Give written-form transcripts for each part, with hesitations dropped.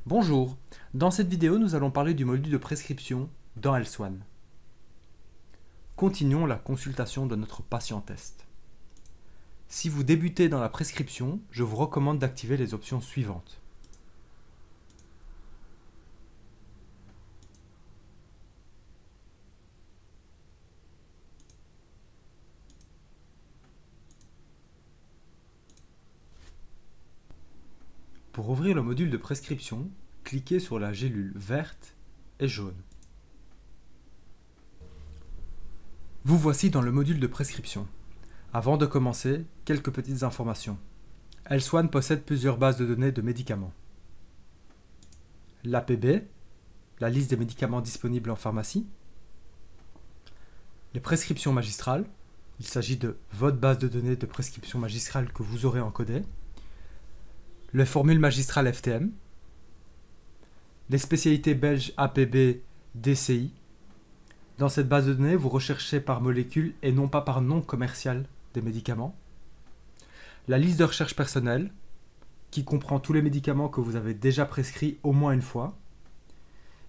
Bonjour, dans cette vidéo nous allons parler du module de prescription dans L-Swan. Continuons la consultation de notre patient test. Si vous débutez dans la prescription, je vous recommande d'activer les options suivantes. Pour ouvrir le module de prescription, cliquez sur la gélule verte et jaune. Vous voici dans le module de prescription. Avant de commencer, quelques petites informations. L-Swan possède plusieurs bases de données de médicaments. L'APB, la liste des médicaments disponibles en pharmacie. Les prescriptions magistrales, il s'agit de votre base de données de prescription magistrale que vous aurez encodée. Les formules magistrales FTM, les spécialités belges APB, DCI. Dans cette base de données, vous recherchez par molécule et non pas par nom commercial des médicaments. La liste de recherche personnelle, qui comprend tous les médicaments que vous avez déjà prescrits au moins une fois.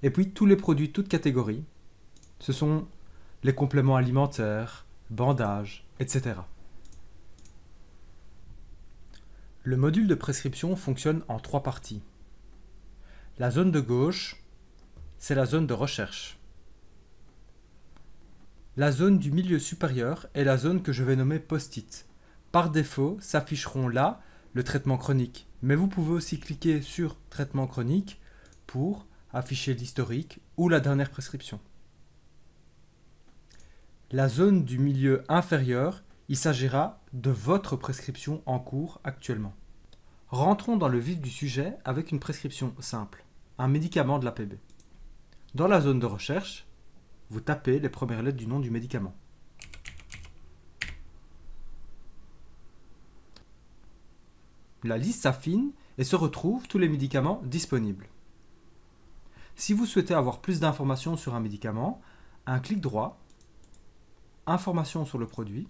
Et puis tous les produits, toutes catégories. Ce sont les compléments alimentaires, bandages, etc. Le module de prescription fonctionne en 3 parties. La zone de gauche, c'est la zone de recherche. La zone du milieu supérieur est la zone que je vais nommer post-it. Par défaut, s'afficheront là le traitement chronique, mais vous pouvez aussi cliquer sur traitement chronique pour afficher l'historique ou la dernière prescription. La zone du milieu inférieur, il s'agira de votre prescription en cours actuellement. Rentrons dans le vif du sujet avec une prescription simple, un médicament de l'APB. Dans la zone de recherche, vous tapez les premières lettres du nom du médicament. La liste s'affine et se retrouvent tous les médicaments disponibles. Si vous souhaitez avoir plus d'informations sur un médicament, un clic droit, informations sur le produit,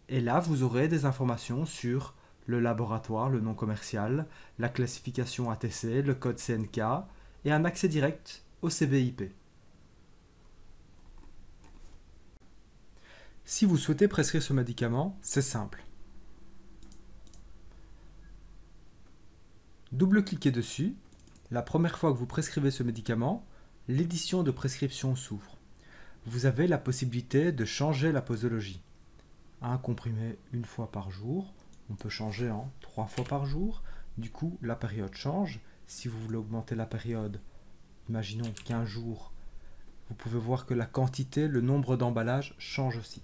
et là vous aurez des informations sur le laboratoire, le nom commercial, la classification ATC, le code CNK et un accès direct au CBIP. Si vous souhaitez prescrire ce médicament, c'est simple. Double-cliquez dessus. La première fois que vous prescrivez ce médicament, l'édition de prescription s'ouvre. Vous avez la possibilité de changer la posologie. Un comprimé une fois par jour, on peut changer en 3 fois par jour. Du coup, la période change. Si vous voulez augmenter la période, imaginons 15 jours, vous pouvez voir que la quantité, le nombre d'emballages change aussi.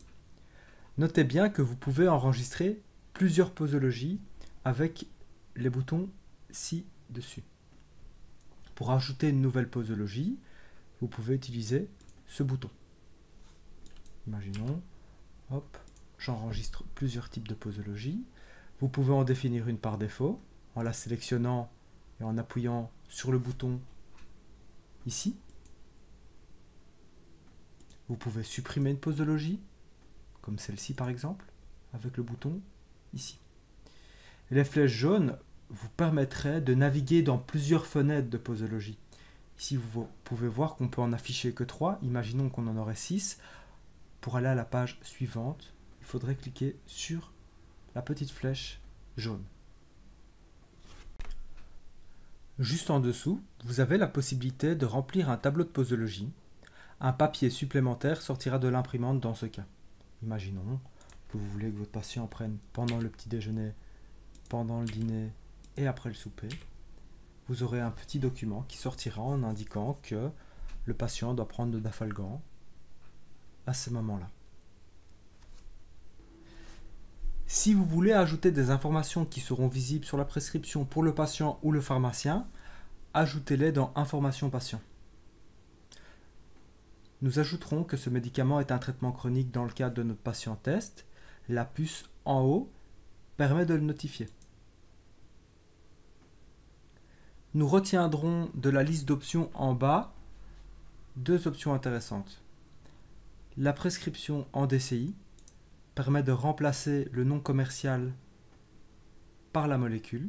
Notez bien que vous pouvez enregistrer plusieurs posologies avec les boutons ci-dessus. Pour ajouter une nouvelle posologie, vous pouvez utiliser ce bouton. Imaginons, hop, j'enregistre plusieurs types de posologies. Vous pouvez en définir une par défaut en la sélectionnant et en appuyant sur le bouton ici. Vous pouvez supprimer une posologie, comme celle-ci par exemple, avec le bouton ici. Les flèches jaunes vous permettraient de naviguer dans plusieurs fenêtres de posologie. Ici, vous pouvez voir qu'on peut en afficher que 3. Imaginons qu'on en aurait 6. Pour aller à la page suivante, il faudrait cliquer sur la petite flèche jaune. Juste en dessous, vous avez la possibilité de remplir un tableau de posologie. Un papier supplémentaire sortira de l'imprimante dans ce cas. Imaginons que vous voulez que votre patient prenne pendant le petit déjeuner, pendant le dîner et après le souper. Vous aurez un petit document qui sortira en indiquant que le patient doit prendre de Dafalgan à ce moment-là. Si vous voulez ajouter des informations qui seront visibles sur la prescription pour le patient ou le pharmacien, ajoutez-les dans Informations patient. Nous ajouterons que ce médicament est un traitement chronique dans le cadre de notre patient test. La puce en haut permet de le notifier. Nous retiendrons de la liste d'options en bas 2 options intéressantes. La prescription en DCI permet de remplacer le nom commercial par la molécule.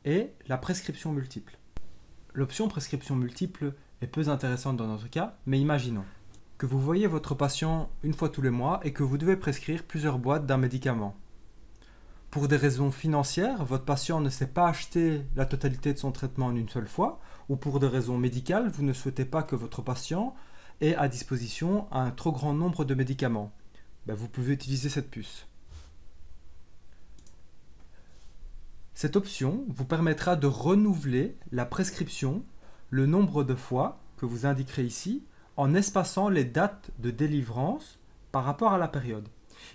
et la prescription multiple. L'option prescription multiple est peu intéressante dans notre cas, mais imaginons que vous voyez votre patient une fois tous les mois et que vous devez prescrire plusieurs boîtes d'un médicament. Pour des raisons financières, votre patient ne sait pas acheter la totalité de son traitement en une seule fois, ou pour des raisons médicales, vous ne souhaitez pas que votre patient ait à disposition un trop grand nombre de médicaments. Vous pouvez utiliser cette puce. Cette option vous permettra de renouveler la prescription le nombre de fois que vous indiquerez ici en espaçant les dates de délivrance par rapport à la période.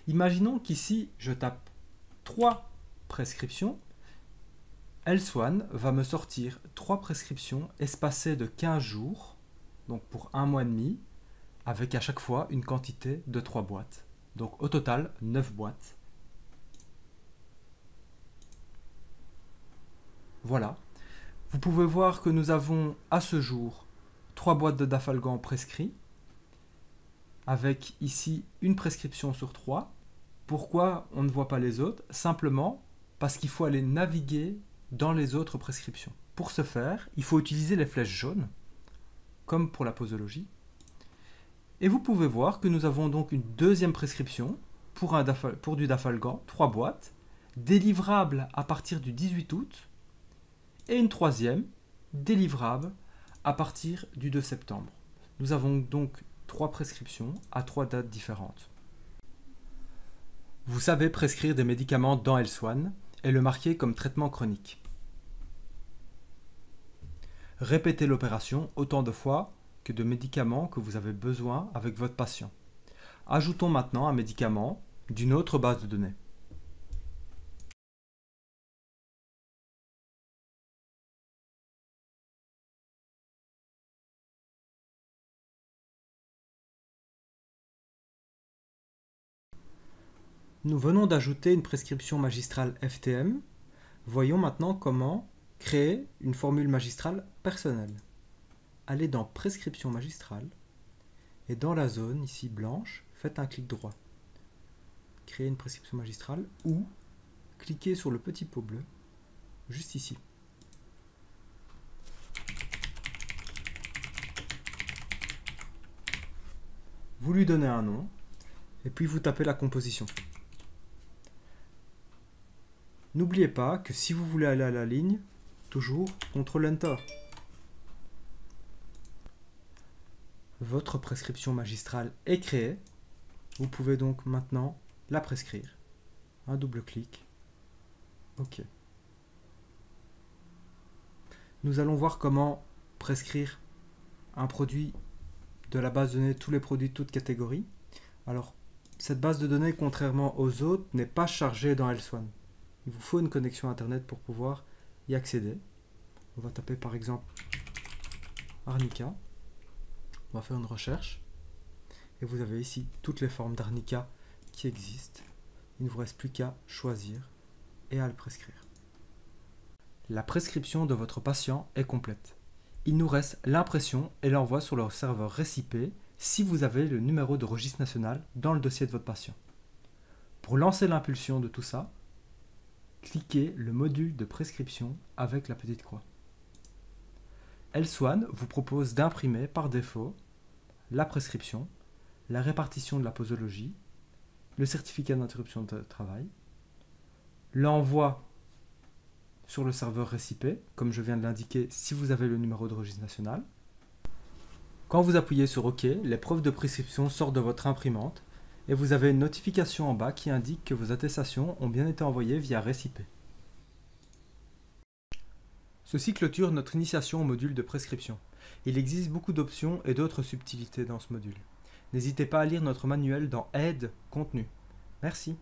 Imaginons qu'ici je tape 3 prescriptions. Elswan va me sortir 3 prescriptions espacées de 15 jours, donc pour 1 mois et demi, avec à chaque fois une quantité de 3 boîtes. Donc au total 9 boîtes. Voilà. Vous pouvez voir que nous avons à ce jour 3 boîtes de Dafalgan prescrits, avec ici une prescription sur 3. Pourquoi on ne voit pas les autres? Simplement parce qu'il faut aller naviguer dans les autres prescriptions. Pour ce faire, il faut utiliser les flèches jaunes, comme pour la posologie. Et vous pouvez voir que nous avons donc une deuxième prescription pour du Dafalgan, 3 boîtes, délivrable à partir du 18 août, et une troisième, délivrable à partir du 2 septembre. Nous avons donc 3 prescriptions à 3 dates différentes. Vous savez prescrire des médicaments dans Elswan et le marquer comme traitement chronique. Répétez l'opération autant de fois que de médicaments que vous avez besoin avec votre patient. Ajoutons maintenant un médicament d'une autre base de données. Nous venons d'ajouter une prescription magistrale FTM. Voyons maintenant comment créer une formule magistrale personnelle. Allez dans Prescription magistrale et dans la zone ici blanche, faites un clic droit. Créer une prescription magistrale ou cliquez sur le petit pot bleu juste ici. Vous lui donnez un nom et puis vous tapez la composition. N'oubliez pas que si vous voulez aller à la ligne, toujours CTRL-ENTER. Votre prescription magistrale est créée. Vous pouvez donc maintenant la prescrire. Un double clic. OK. Nous allons voir comment prescrire un produit de la base de données, tous les produits de toutes catégories. Alors, cette base de données, contrairement aux autres, n'est pas chargée dans Elswan. Il vous faut une connexion Internet pour pouvoir y accéder. On va taper par exemple Arnica. On va faire une recherche. Et vous avez ici toutes les formes d'Arnica qui existent. Il ne vous reste plus qu'à choisir et à le prescrire. La prescription de votre patient est complète. Il nous reste l'impression et l'envoi sur le serveur RECIPE si vous avez le numéro de registre national dans le dossier de votre patient. Pour lancer l'impulsion de tout ça, cliquez le module de prescription avec la petite croix. Elswan vous propose d'imprimer par défaut la prescription, la répartition de la posologie, le certificat d'interruption de travail, l'envoi sur le serveur RECIPE, comme je viens de l'indiquer si vous avez le numéro de registre national. Quand vous appuyez sur OK, les preuves de prescription sortent de votre imprimante et vous avez une notification en bas qui indique que vos attestations ont bien été envoyées via RECIPE. Ceci clôture notre initiation au module de prescription. Il existe beaucoup d'options et d'autres subtilités dans ce module. N'hésitez pas à lire notre manuel dans Aide, contenu. Merci.